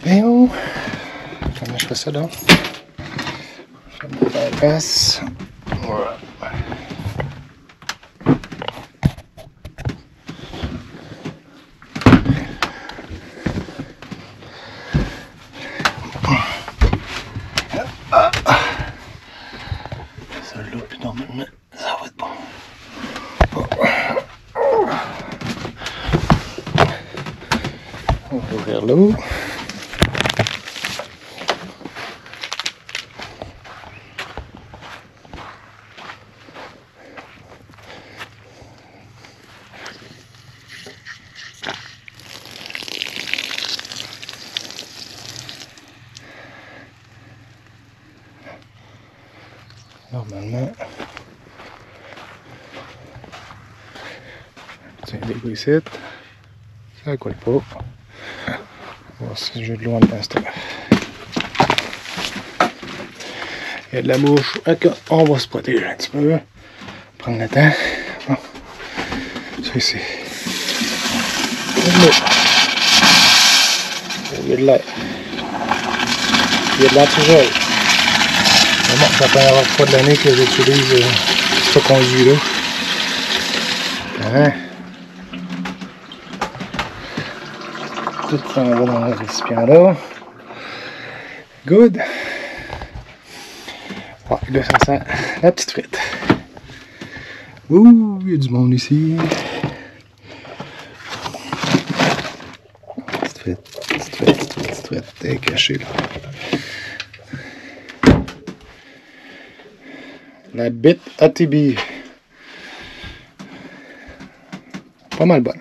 Bem, vamos passadão. Vamos dar gás. Så lukkar men ça va être bon. On va ouvrir l'eau. Normalement, tiens des ici, ça colle pas. voir si j'ai de l'eau en dedans. Il y a de la mouche. On va se protéger un petit peu. Prendre le temps. Bon. Ça ici. Il y a de l'eau. Il y a de l'air. Il y a de l'antigel. Mais bon, c'est la première fois de l'année que j'utilise ce conduit-là. Hein? Tout s'en va dans le récipient-là. Good. Ouais, là, ça sent la petite frite. Ouh, il y a du monde ici. Petite frite. Elle est cachée là. La bite ATB. Pas mal bonne.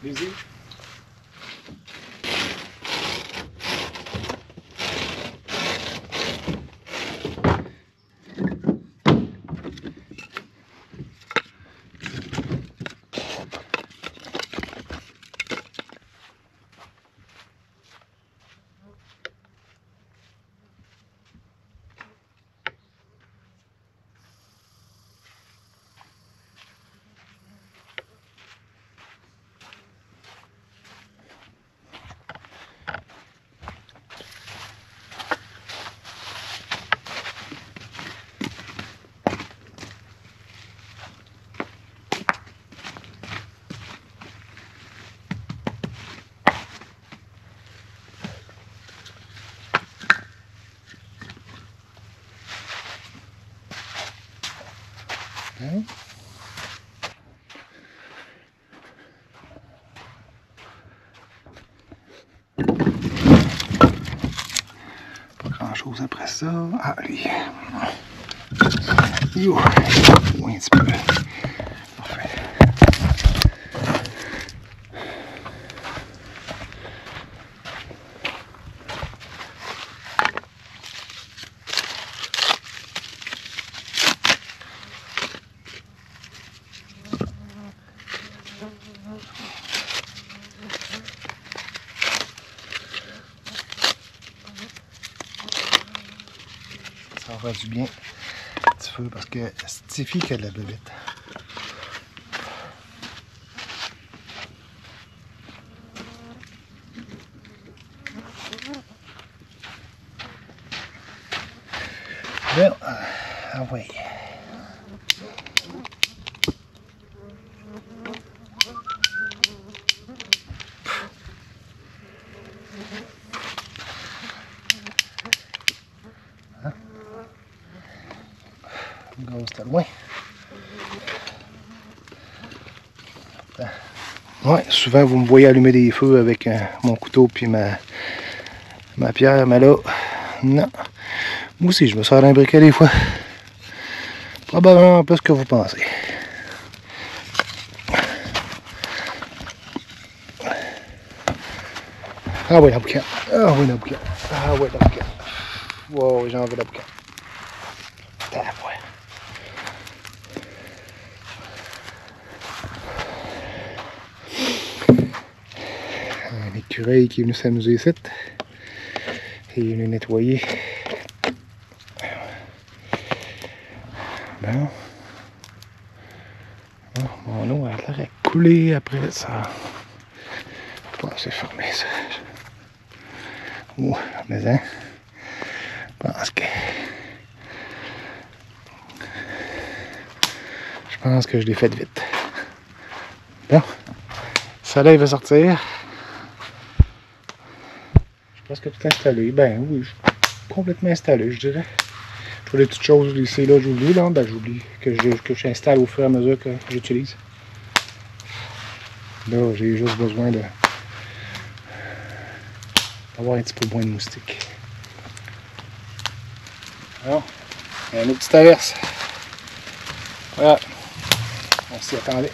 Easy. Hein? Pas grand chose après ça. Ah, lui. Yo. Oui, un petit peu. Parfait. Ça va faire du bien, un petit peu, parce que c'est Tiffy qui a de la bébête. Bon, ah ouais. C'était loin. Ouais, souvent vous me voyez allumer des feux avec mon couteau puis ma pierre, mais là, non. Moi aussi, je me sors d'un briquet des fois. Probablement pas ce que vous pensez. Ah oui, la boucan. Ah oui, la boucan. Ah oui, la boucan. Wow, j'en veux la boucan. Ah ouais. Un écureuil qui est venu s'amuser ici. Et il est venu nettoyer. Bon. Oh, mon eau a l'air à couler après ça. Bon, c'est fermé ça. Ouh, mais hein. Je pense que je l'ai fait vite. Bon. Le soleil va sortir. Je pense que tout est installé. Ben oui, je suis complètement installé, je dirais. Pour les petites choses ici là, j'oublie là, ben j'oublie que j'installe au fur et à mesure que j'utilise. Là, j'ai juste besoin d'avoir un petit peu moins de moustiques. Alors, il y a une petite averse. Voilà. On s'y attendait.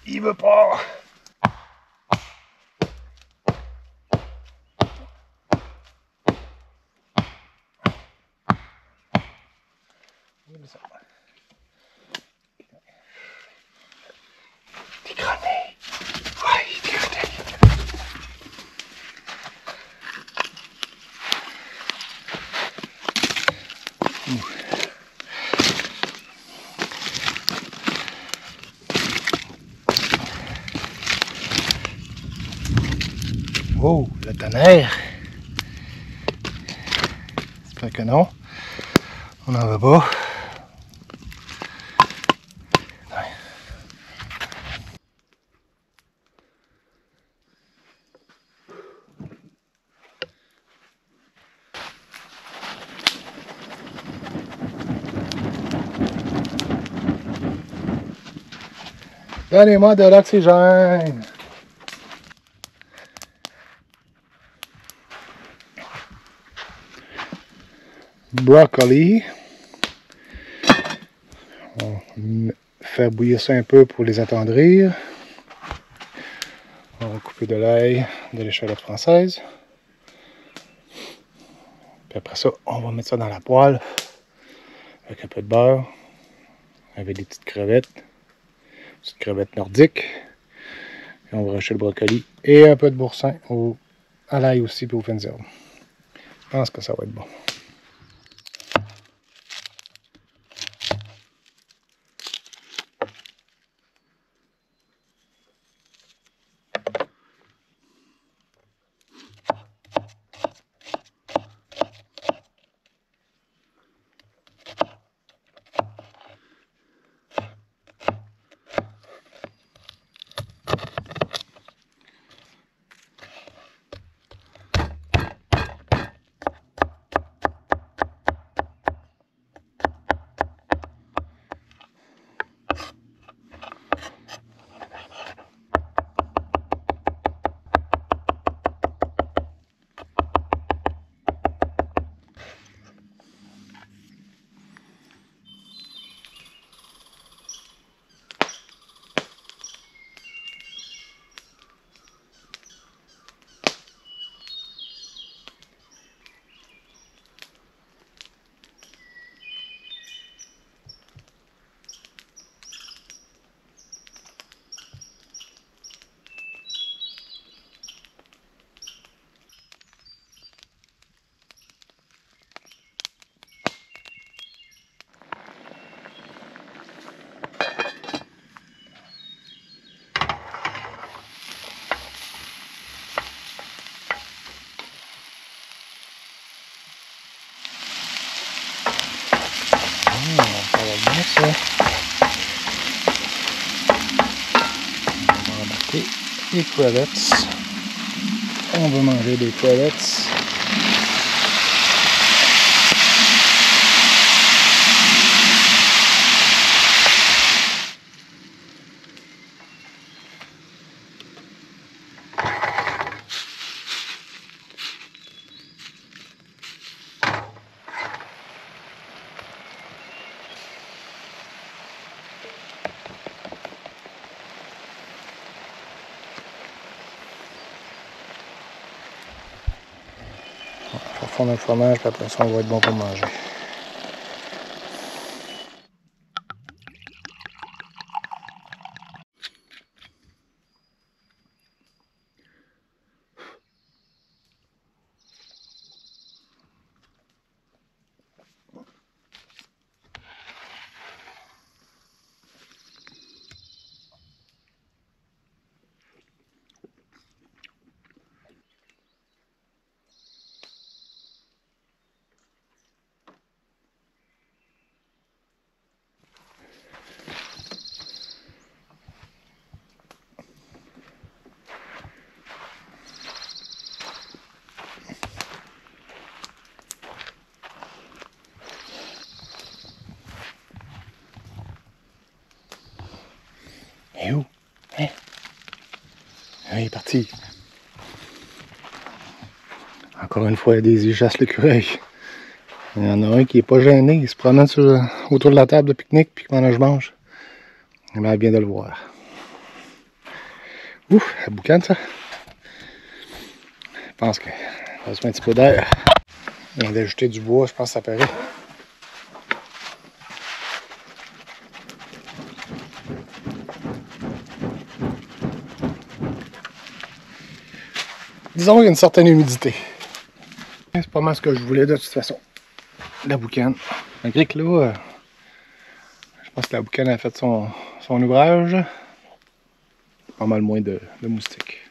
Il veut pas. T'es grenade. Ouais, t'es grenade. Oh, le tonnerre. J'espère que non. On n'en va pas. Donnez-moi de l'oxygène. Brocoli. On va faire bouillir ça un peu pour les attendrir. On va couper de l'ail, de l'échalote française. Puis après ça, on va mettre ça dans la poêle avec un peu de beurre, avec des petites crevettes nordiques. Et on va racher le brocoli et un peu de boursin à l'ail aussi, puis aux fines herbes. Je pense que ça va être bon. Et les crevettes. On va manger des crevettes. On va fondre un fromage, puis après ça, on va être bon pour manger. Et où? Hein? Ah, il est parti. Encore une fois, Daisy chasse l'écureuil. Il y en a un qui est pas gêné, il se promène autour de la table de pique-nique, puis pendant que je mange, il a bien de le voir. Ouf, la boucane ça. Je pense que ça se met un petit peu d'air. On vient d'ajouter du bois, je pense que ça paraît. Disons qu'il y a une certaine humidité. C'est pas mal ce que je voulais de toute façon. La boucane. Malgré que là, je pense que la boucane a fait son ouvrage. Pas mal moins de moustiques.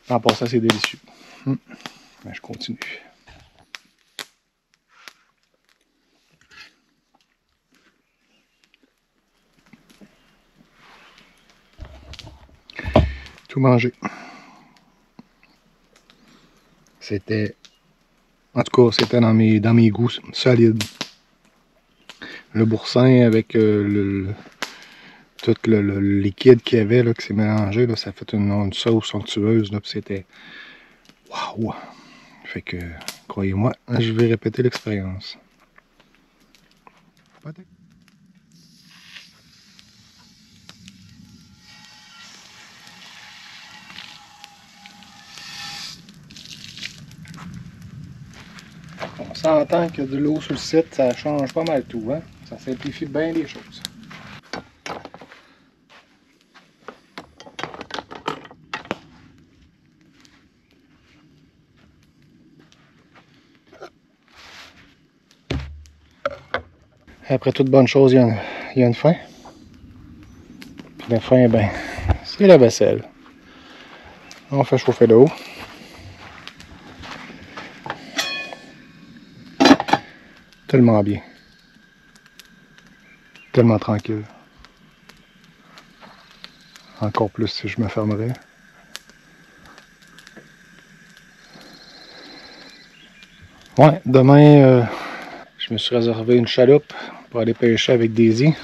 En passant, c'est délicieux. Mais je continue. Tout manger. C'était, en tout cas, c'était dans mes goûts solides. Le boursin avec tout le liquide qu'il y avait, là, qui s'est mélangé, là, ça a fait une sauce somptueuse, là, puis c'était waouh! Fait que, croyez-moi, je vais répéter l'expérience. On s'entend que de l'eau sur le site, ça change pas mal tout, hein? Ça simplifie bien les choses. Après toute bonne chose, il y a une fin. Puis la fin, ben, c'est la vaisselle. On fait chauffer l'eau. Tellement bien. Tellement tranquille. Encore plus si je me fermerais. Ouais, demain, je me suis réservé une chaloupe pour aller pêcher avec Daisy.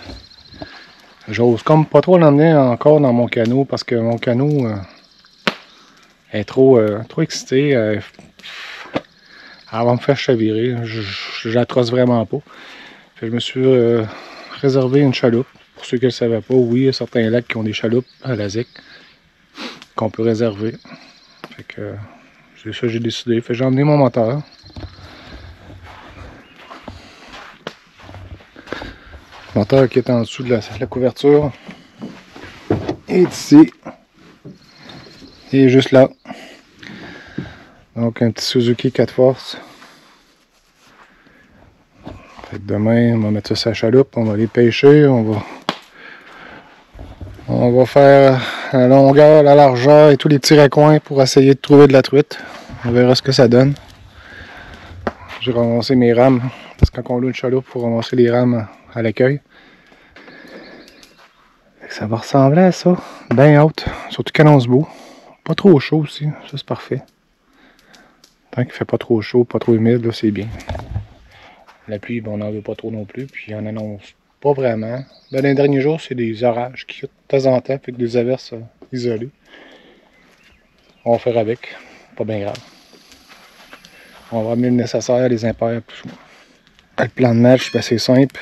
J'ose comme pas trop l'emmener encore dans mon canot parce que mon canot est trop excité. Elle va me faire chavirer. Je la trosse vraiment pas. Fait que je me suis réservé une chaloupe. Pour ceux qui ne le savaient pas, oui, il y a certains lacs qui ont des chaloupes à la ZIC qu'on peut réserver. Fait que c'est ça que j'ai décidé. Fait que j'ai emmené mon moteur. Le moteur qui est en dessous de la couverture. Et ici. Et juste là. Donc un petit Suzuki 4 forces. Fait que demain, on va mettre ça sur la chaloupe, on va aller pêcher, on va faire la longueur, la largeur et tous les petits raccoins pour essayer de trouver de la truite. On verra ce que ça donne. J'ai ramassé mes rames, parce que quand on loue une chaloupe, il faut ramasser les rames à l'accueil. Ça va ressembler à ça. Bien haute. Surtout Canonsbeau. Pas trop chaud aussi. Ça, c'est parfait. Tant qu'il fait pas trop chaud, pas trop humide, là, c'est bien. La pluie, ben, on n'en veut pas trop non plus. Puis on annonce pas vraiment. Ben, dans les derniers jours, c'est des orages qui de temps en temps. Fait que des averses isolées. On va faire avec. Pas bien grave. On va ramener le nécessaire, les impairs. Le plan de match, ben, c'est simple.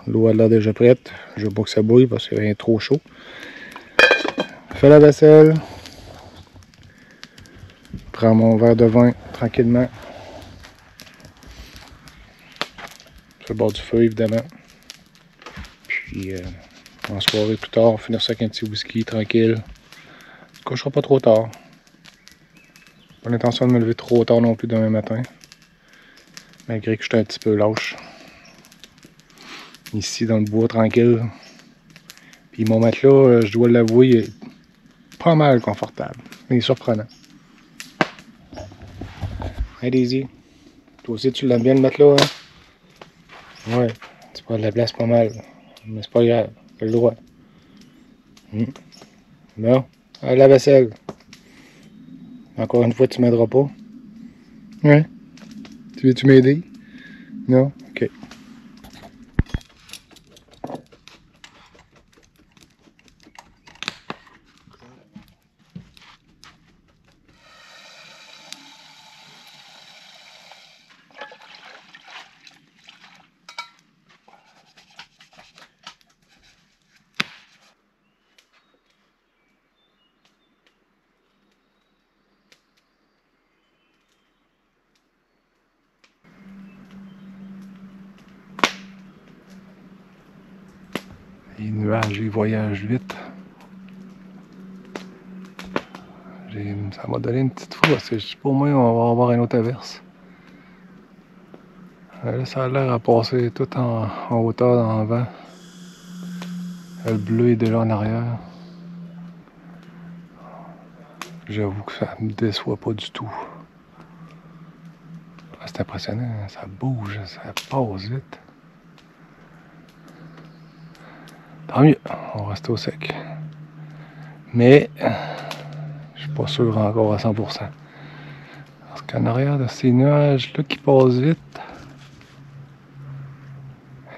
L'eau a l'air déjà prête. Je veux pas que ça bouille parce que c'est trop chaud. Fais la vaisselle. Prends mon verre de vin tranquillement. Sur le bord du feu, évidemment. Puis, en soirée plus tard, on finira ça avec un petit whisky tranquille. On se couchera pas trop tard. Pas l'intention de me lever trop tard non plus demain matin. Malgré que je suis un petit peu lâche. Ici, dans le bois, tranquille. Puis mon matelas, je dois l'avouer, est pas mal confortable. Mais surprenant. Hey Daisy, toi aussi tu l'aimes bien le matelas, hein? Ouais, tu prends de la place pas mal. Mais c'est pas grave, t'as le droit. Bon, à la vaisselle. Encore une fois, tu m'aideras pas? Ouais? Tu veux-tu m'aider? Non? Ok. Les nuages, ils voyagent vite. Ça m'a donné une petite fois, parce que je sais pas, au moins on va avoir une autre averse. Là, ça a l'air à passer tout en hauteur dans le vent. Le bleu est déjà en arrière. J'avoue que ça me déçoit pas du tout. C'est impressionnant, ça bouge, ça passe vite. Tant mieux, on va rester au sec. Mais, je suis pas sûr encore à 100%. Parce qu'en arrière de ces nuages-là qui passent vite,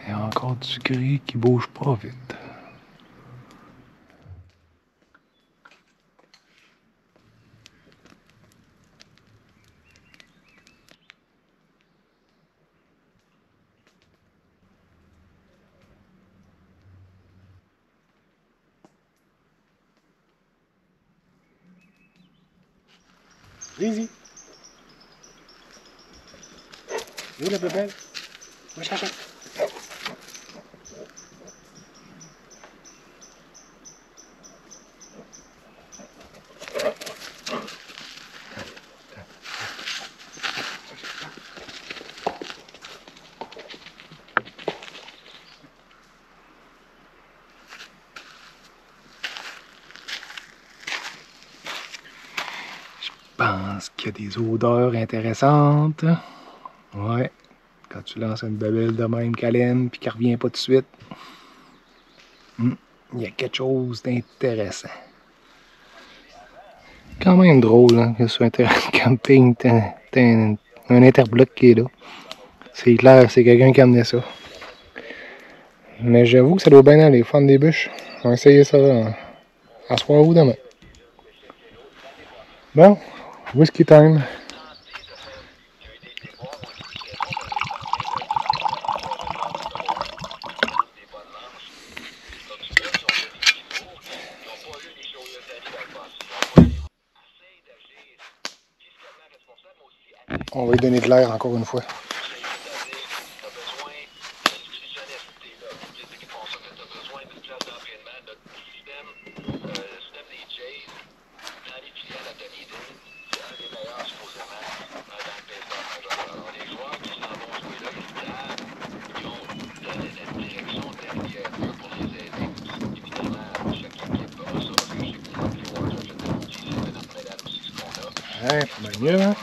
il y a encore du gris qui bouge pas vite. Daisy! Où la bébelle? Va chercher! Je pense qu'il y a des odeurs intéressantes. Ouais. Quand tu lances une bébelle de même câline puis qu'elle revient pas tout de suite, il y a quelque chose d'intéressant. Quand même drôle, hein, que sur un terrain de camping, t'as un interbloc qui est là. C'est clair, c'est quelqu'un qui a amené ça. Mais j'avoue que ça doit bien aller, fendre des bûches. On va essayer ça à soir ou demain. Bon, whisky time. On va lui donner de l'air encore une fois. Ouais, pas mal mieux, hein?